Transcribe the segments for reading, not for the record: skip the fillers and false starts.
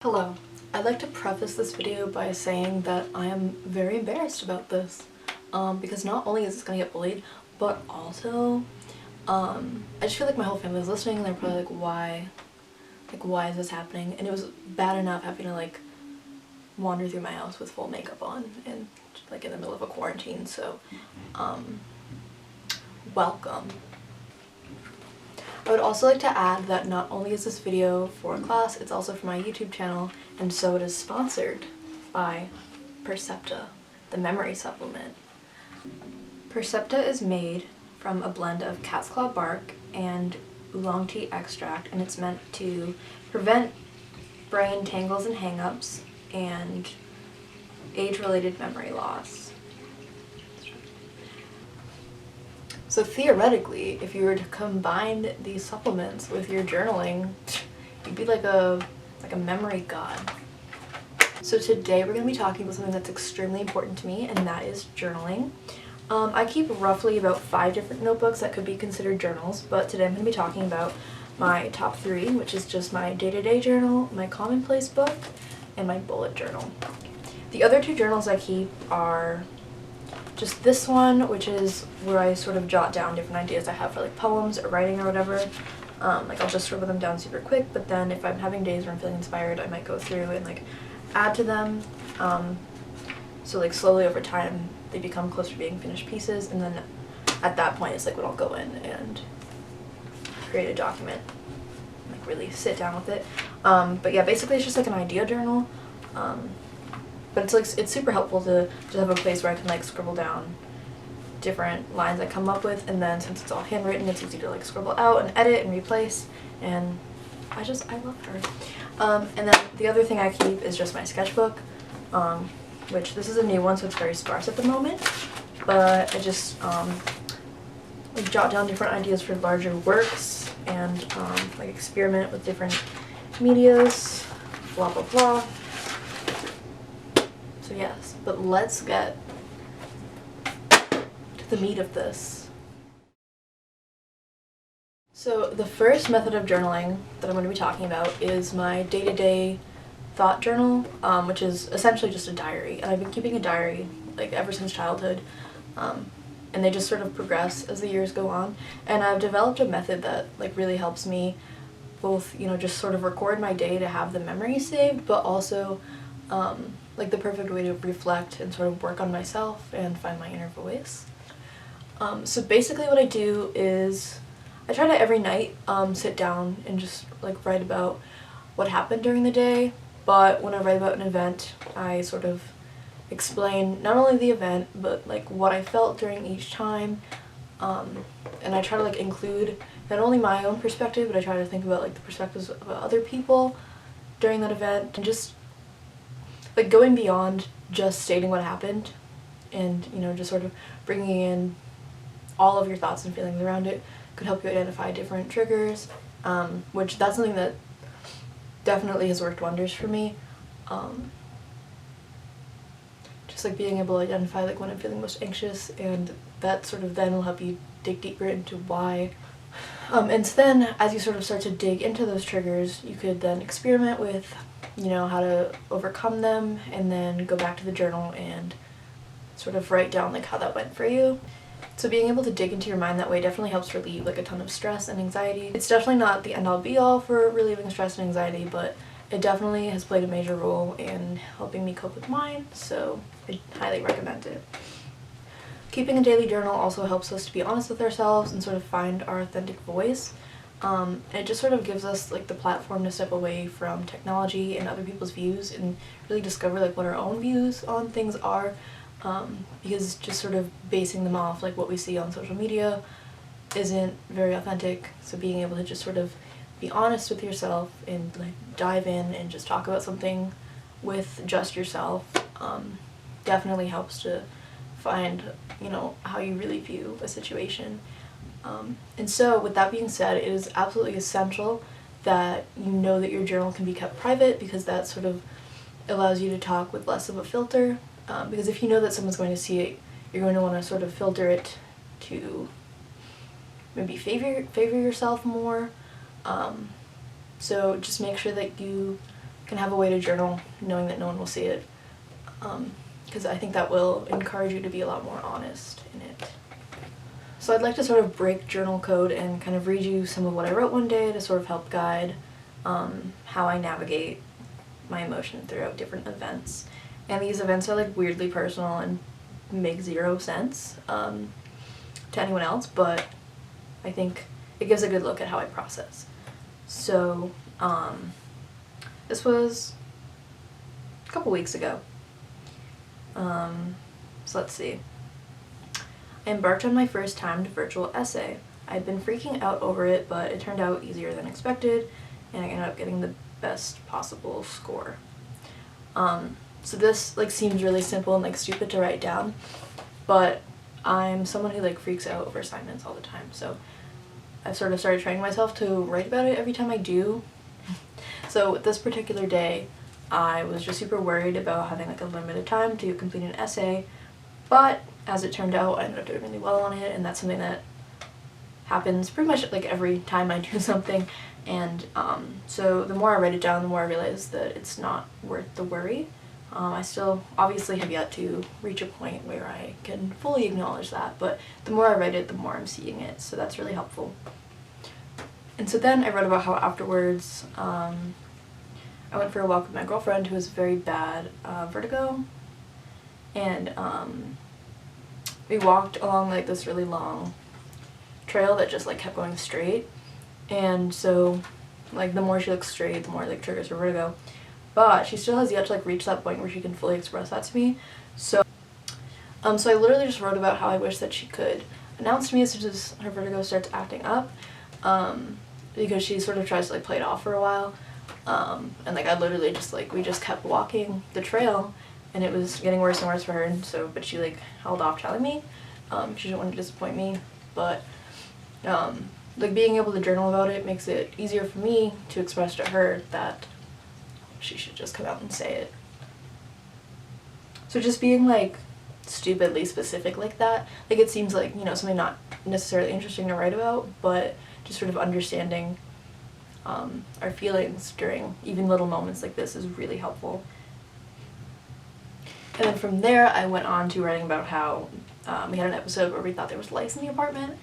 Hello. I'd like to preface this video by saying that I am very embarrassed about this, because not only is this gonna get bullied, but also, I just feel like my whole family is listening and they're probably like, why is this happening? And it was bad enough having to like wander through my house with full makeup on and like in the middle of a quarantine, so, welcome. I would also like to add that not only is this video for class, it's also for my YouTube channel, and so it is sponsored by Percepta, the memory supplement. Percepta is made from a blend of cat's claw bark and oolong tea extract, and it's meant to prevent brain tangles and hang-ups and age-related memory loss. So theoretically, if you were to combine these supplements with your journaling, you'd be like a memory god. So today we're going to be talking about something that's extremely important to me, and that is journaling. I keep roughly about 5 different notebooks that could be considered journals, but today I'm going to be talking about my top 3, which is just my day-to-day journal, my commonplace book, and my bullet journal. The other 2 journals I keep are just this one, which is where I sort of jot down different ideas I have for like poems or writing or whatever. Like I'll just scribble them down super quick, but then if I'm having days where I'm feeling inspired, I might go through and like add to them. So like slowly over time they become closer to being finished pieces, and then at that point it's like when I'll go in and create a document, like really sit down with it. But yeah, basically it's just like an idea journal. But it's like it's super helpful to just have a place where I can like scribble down different lines I come up with, and then since it's all handwritten, it's easy to like scribble out and edit and replace, and I love her. And then the other thing I keep is just my sketchbook, which this is a new one, so it's very sparse at the moment, but I just like jot down different ideas for larger works and like experiment with different medias, blah blah blah. So yes, but let's get to the meat of this. So the first method of journaling that I'm going to be talking about is my day-to-day thought journal, which is essentially just a diary. And I've been keeping a diary like ever since childhood, and they just sort of progress as the years go on. And I've developed a method that like really helps me both, you know, just sort of record my day to have the memories saved, but also like the perfect way to reflect and sort of work on myself and find my inner voice. So basically what I do is I try to every night sit down and just like write about what happened during the day, but when I write about an event I sort of explain not only the event but like what I felt during each time, and I try to like include not only my own perspective, but I try to think about like the perspectives of other people during that event, and just like going beyond just stating what happened and, you know, just sort of bringing in all of your thoughts and feelings around it could help you identify different triggers, which that's something that definitely has worked wonders for me. Just like being able to identify like when I'm feeling most anxious, and that sort of then will help you dig deeper into why. And so then as you sort of start to dig into those triggers, you could then experiment with, you know, how to overcome them, and then go back to the journal and sort of write down like how that went for you. So being able to dig into your mind that way definitely helps relieve like a ton of stress and anxiety. It's definitely not the end-all be-all for relieving stress and anxiety, but it definitely has played a major role in helping me cope with mine, so I highly recommend it. Keeping a daily journal also helps us to be honest with ourselves and sort of find our authentic voice. And it just sort of gives us like the platform to step away from technology and other people's views and really discover like what our own views on things are, because just sort of basing them off like what we see on social media isn't very authentic. So being able to just sort of be honest with yourself and like dive in and just talk about something with just yourself definitely helps to find, you know, how you really view a situation. And so with that being said, it is absolutely essential that you know that your journal can be kept private, because that sort of allows you to talk with less of a filter, because if you know that someone's going to see it, you're going to want to sort of filter it to maybe favor yourself more. So just make sure that you can have a way to journal knowing that no one will see it, because I think that will encourage you to be a lot more honest in it. So I'd like to sort of break journal code and kind of read you some of what I wrote one day to sort of help guide how I navigate my emotion throughout different events. And these events are like weirdly personal and make zero sense to anyone else, but I think it gives a good look at how I process. So this was a couple weeks ago. So let's see. I embarked on my first timed virtual essay. I'd been freaking out over it, but it turned out easier than expected, and I ended up getting the best possible score. So this like seems really simple and like stupid to write down, but I'm someone who like freaks out over assignments all the time, so I've sort of started training myself to write about it every time I do. So this particular day, I was just super worried about having like a limited time to complete an essay, but as it turned out, I ended up doing really well on it, and that's something that happens pretty much like every time I do something. And so the more I write it down, the more I realize that it's not worth the worry. I still obviously have yet to reach a point where I can fully acknowledge that, but the more I write it, the more I'm seeing it, so that's really helpful. And so then I wrote about how afterwards I went for a walk with my girlfriend who has very bad vertigo, and we walked along like this really long trail that just like kept going straight, and so like the more she looks straight, the more like triggers her vertigo. But she still has yet to like reach that point where she can fully express that to me. So so I literally just wrote about how I wish that she could announce to me as soon as her vertigo starts acting up, because she sort of tries to like play it off for a while, and like I literally just like, we just kept walking the trail and it was getting worse and worse for her, and so but she like held off telling me. She didn't want to disappoint me, but like being able to journal about it makes it easier for me to express to her that she should just come out and say it. So just being like stupidly specific like that, like it seems like, you know, something not necessarily interesting to write about, but just sort of understanding our feelings during even little moments like this is really helpful. And then from there I went on to writing about how we had an episode where we thought there was lice in the apartment,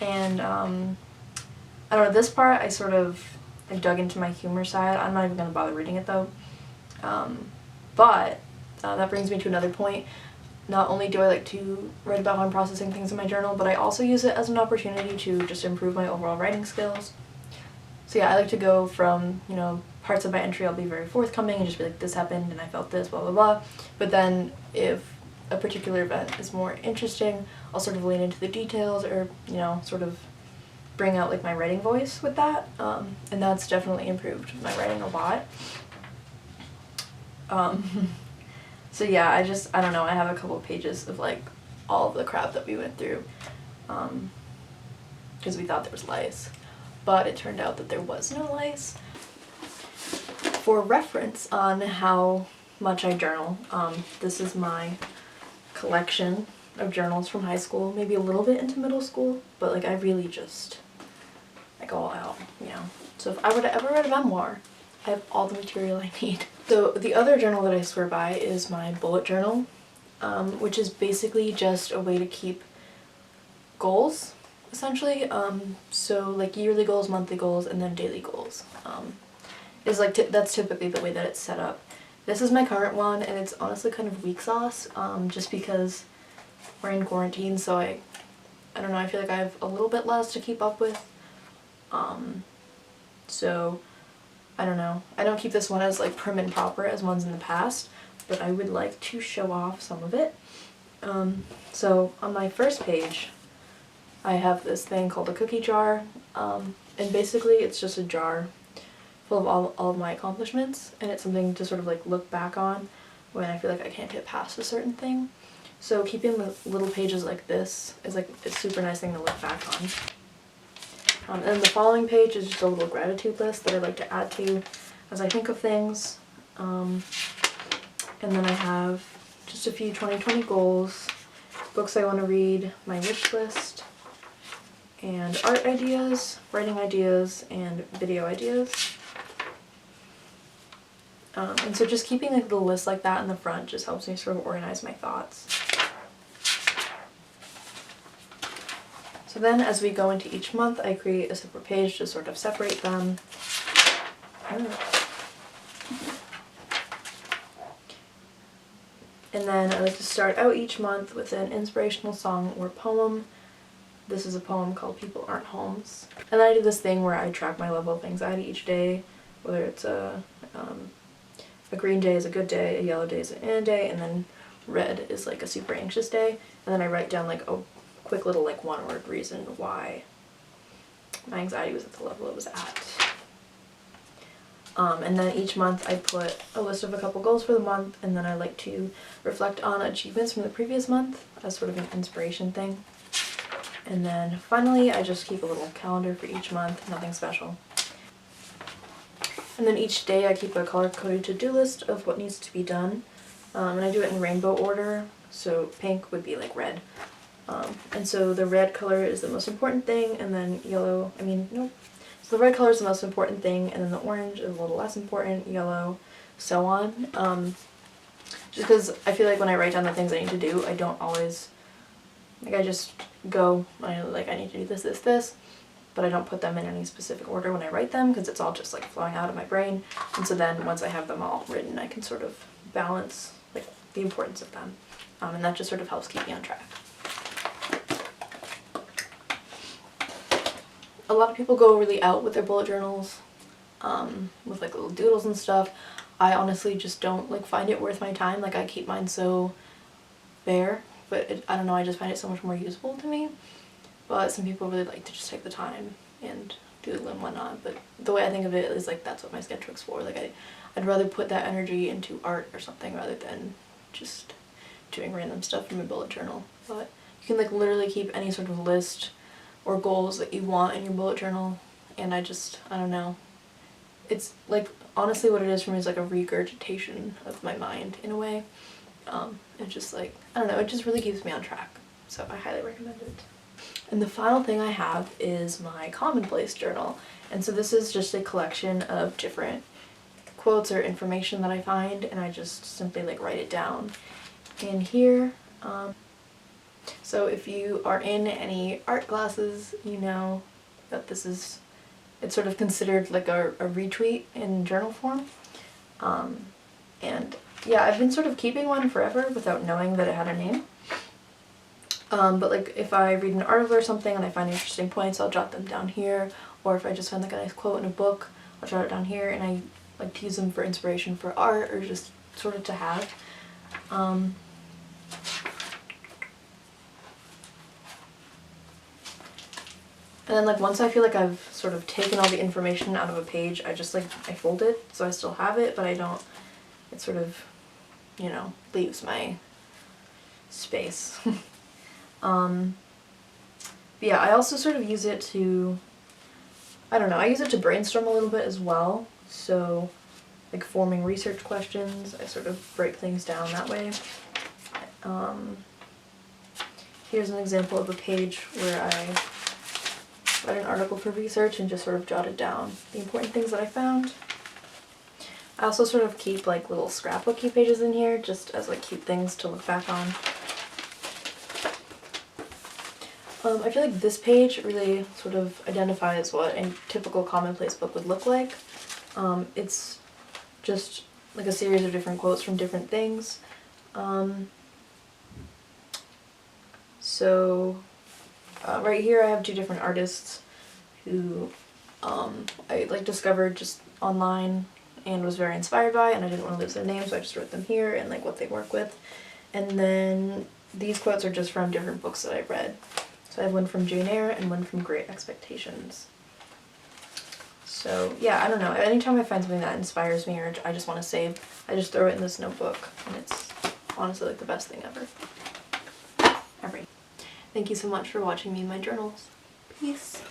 and I don't know, this part I sort of I dug into my humor side. I'm not even going to bother reading it though. But that brings me to another point. Not only do I like to write about how I'm processing things in my journal, but I also use it as an opportunity to just improve my overall writing skills. So yeah, I like to go from, you know, parts of my entry I'll be very forthcoming and just be like, this happened and I felt this, blah blah blah. But then if a particular event is more interesting, I'll sort of lean into the details, or, you know, sort of bring out like my writing voice with that, and that's definitely improved my writing a lot. So yeah, I don't know, I have a couple pages of like all of the crap that we went through, because we thought there was lice, but it turned out that there was no lice. For reference on how much I journal, this is my collection of journals from high school, maybe a little bit into middle school, but like I really just like all out, you know. So if I were to ever write a memoir, I have all the material I need. So the other journal that I swear by is my bullet journal, which is basically just a way to keep goals, essentially. So like yearly goals, monthly goals, and then daily goals. Is like that's typically the way that it's set up. This is my current one, and it's honestly kind of weak sauce, just because we're in quarantine, so I don't know, I feel like I have a little bit less to keep up with. So I don't know. I don't keep this one as like prim and proper as ones in the past, but I would like to show off some of it. So on my first page, I have this thing called a cookie jar, and basically it's just a jar full of all of my accomplishments, and it's something to sort of like look back on when I feel like I can't get past a certain thing. So keeping the little pages like this is like a super nice thing to look back on. And then the following page is just a little gratitude list that I like to add to as I think of things. And then I have just a few 2020 goals, books I want to read, my wish list, and art ideas, writing ideas, and video ideas. And so just keeping like the list like that in the front just helps me sort of organize my thoughts. So then as we go into each month, I create a separate page to sort of separate them. And then I like to start out each month with an inspirational song or poem. This is a poem called People Aren't Homes. And then I do this thing where I track my level of anxiety each day, whether it's a green day is a good day, a yellow day is an in day, and then red is like a super anxious day. And then I write down like a quick little like one-word reason why my anxiety was at the level it was at. And then each month I put a list of a couple goals for the month, and then I like to reflect on achievements from the previous month as sort of an inspiration thing. And then finally I just keep a little calendar for each month, nothing special. And then each day I keep a color-coded to-do list of what needs to be done. And I do it in rainbow order, so pink would be like red. And so the red color is the most important thing, and then yellow, So the red color is the most important thing, and then the orange is a little less important, yellow, so on. Just because I feel like when I write down the things I need to do, I don't always, I just go, I need to do this, this, this, but I don't put them in any specific order when I write them, because it's all just like flowing out of my brain. And so then once I have them all written, I can sort of balance like the importance of them. And that just sort of helps keep me on track. A lot of people go really out with their bullet journals, with like little doodles and stuff. I honestly just don't like find it worth my time. Like I keep mine so bare, but I don't know, I just find it so much more useful to me. But some people really like to just take the time and doodle and whatnot. But the way I think of it is like that's what my sketchbook's for. Like I'd rather put that energy into art or something rather than just doing random stuff from a bullet journal. But you can like literally keep any sort of list or goals that you want in your bullet journal, and I don't know. It's like, honestly what it is for me is like a regurgitation of my mind in a way. It's just like, I don't know, it just really keeps me on track. So I highly recommend it. And the final thing I have is my commonplace journal. And so this is just a collection of different quotes or information that I find, and I just simply like write it down in here. So if you are in any art classes, you know that it's sort of considered like a retweet in journal form. And yeah, I've been sort of keeping one forever without knowing that it had a name. But like if I read an article or something and I find interesting points, I'll jot them down here. Or if I just find like a nice quote in a book, I'll jot it down here, and I like to use them for inspiration for art or just sort of to have. And then like once I feel like I've sort of taken all the information out of a page, I just like, I fold it so I still have it, but I don't, it sort of, you know, leaves my space. But yeah, I also sort of use it to, I don't know, I use it to brainstorm a little bit as well. So like forming research questions, I sort of break things down that way. Here's an example of a page where I read an article for research and just sort of jotted down the important things that I found. I also sort of keep like little scrapbooky pages in here just as like cute things to look back on. I feel like this page really sort of identifies what a typical commonplace book would look like. It's just like a series of different quotes from different things. Right here I have two different artists who I like discovered just online and was very inspired by, and I didn't want to lose their names, so I just wrote them here and like what they work with. And then these quotes are just from different books that I've read. So I have one from Jane Eyre and one from Great Expectations. So yeah, I don't know, anytime I find something that inspires me or I just want to save, I just throw it in this notebook, and it's honestly like the best thing ever. Thank you so much for watching me in my journals. Peace.